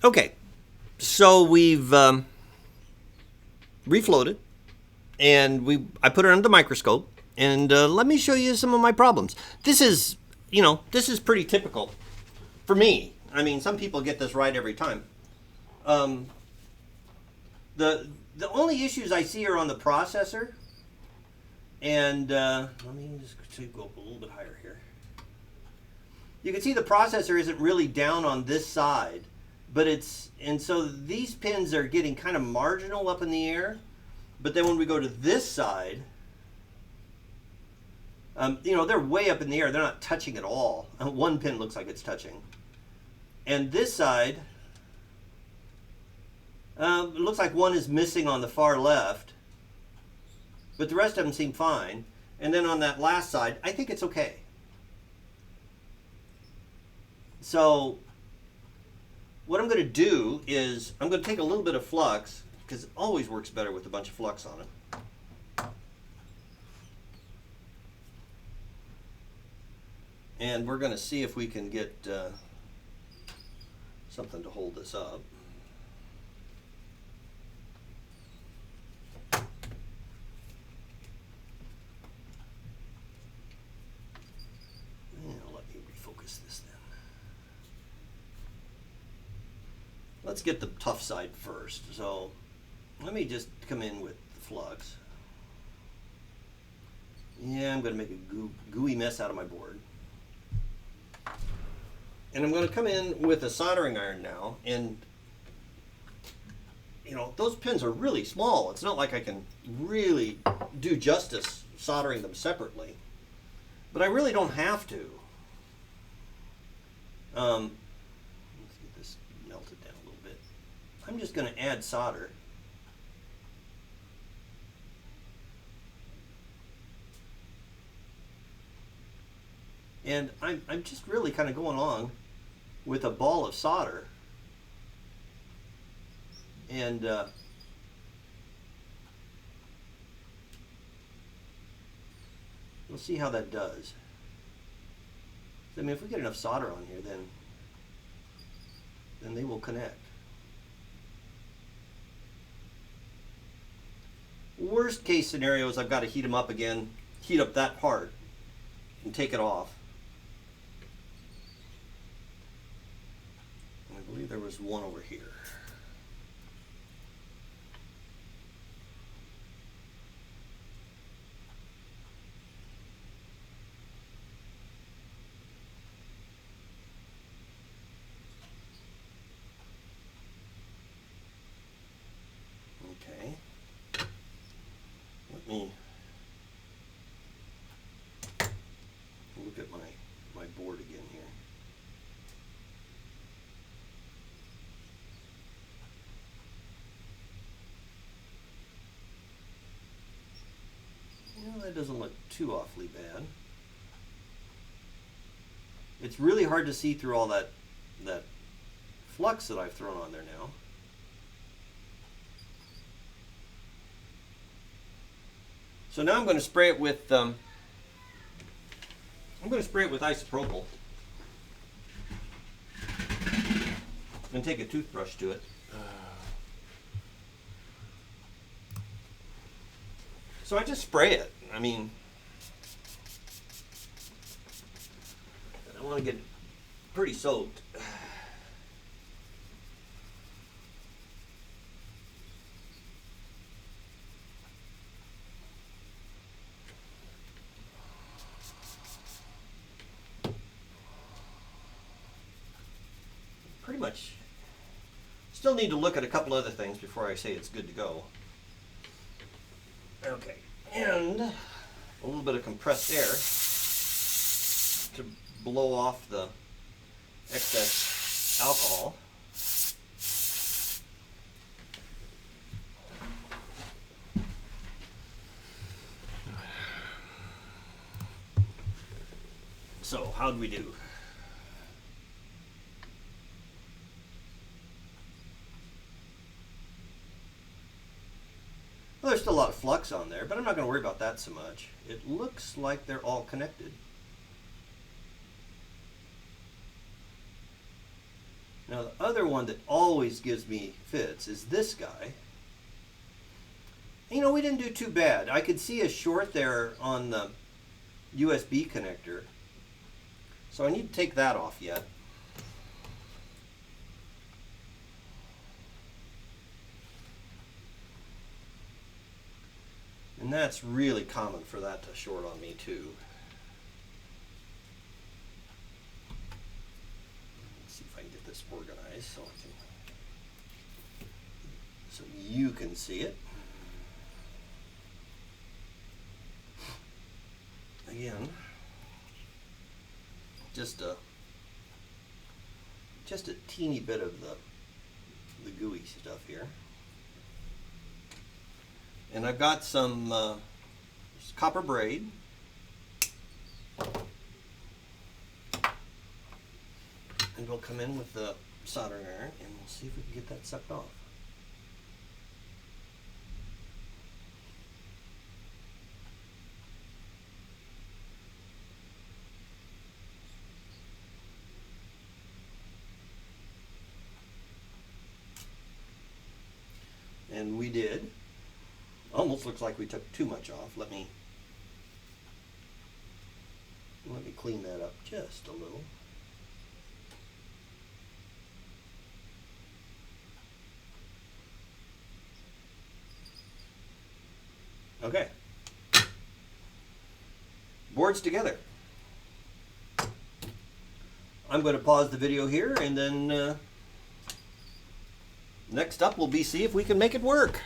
Okay, so we've reflowed it, and I put it under the microscope, and let me show you some of my problems. This is, this is pretty typical for me. I mean, some people get this right every time. The only issues I see are on the processor, and let me just go up a little bit higher here. You can see the processor isn't really down on this side, but and so these pins are getting kind of marginal up in the air. But then when we go to this side, they're way up in the air. They're not touching at all. One pin looks like it's touching. And this side, it looks like one is missing on the far left, but the rest of them seem fine. And then on that last side, I think it's okay. So what I'm going to do is I'm going to take a little bit of flux, because it always works better with a bunch of flux on it. And we're going to see if we can get something to hold this up. Let's get the tough side first. So let me just come in with the flux. Yeah, I'm going to make a gooey mess out of my board. And I'm going to come in with a soldering iron now. And, those pins are really small. It's not like I can really do justice soldering them separately. But I really don't have to. I'm just going to add solder. And I'm just really kind of going along with a ball of solder. And we'll see how that does. I mean, if we get enough solder on here, then they will connect. Worst case scenario is I've got to heat them up again, heat up that part, and take it off. I believe there was one over here. Me look at my board again here. That doesn't look too awfully bad. It's really hard to see through all that flux that I've thrown on there now. So now I'm going to spray it with isopropyl and take a toothbrush to it. So I just spray it. I mean, I want to get pretty soaked. Pretty much. Still need to look at a couple other things before I say it's good to go. Okay, and a little bit of compressed air to blow off the excess alcohol. So, how'd we do? Well, there's still a lot of flux on there, but I'm not going to worry about that so much. It looks like they're all connected. Now the other other one that always gives me fits is this guy. You know, we didn't do too bad. I could see a short there on the USB connector. So I need to take that off yet. And that's really common for that to short on me too. Let's see if I can get this organized so you can see it. Again, just a teeny bit of the gooey stuff here. And I've got some copper braid. And we'll come in with the soldering iron and we'll see if we can get that sucked off. And we did. Almost looks like we took too much off. Let me clean that up just a little. Okay. Boards together. I'm going to pause the video here and then next up will be see if we can make it work.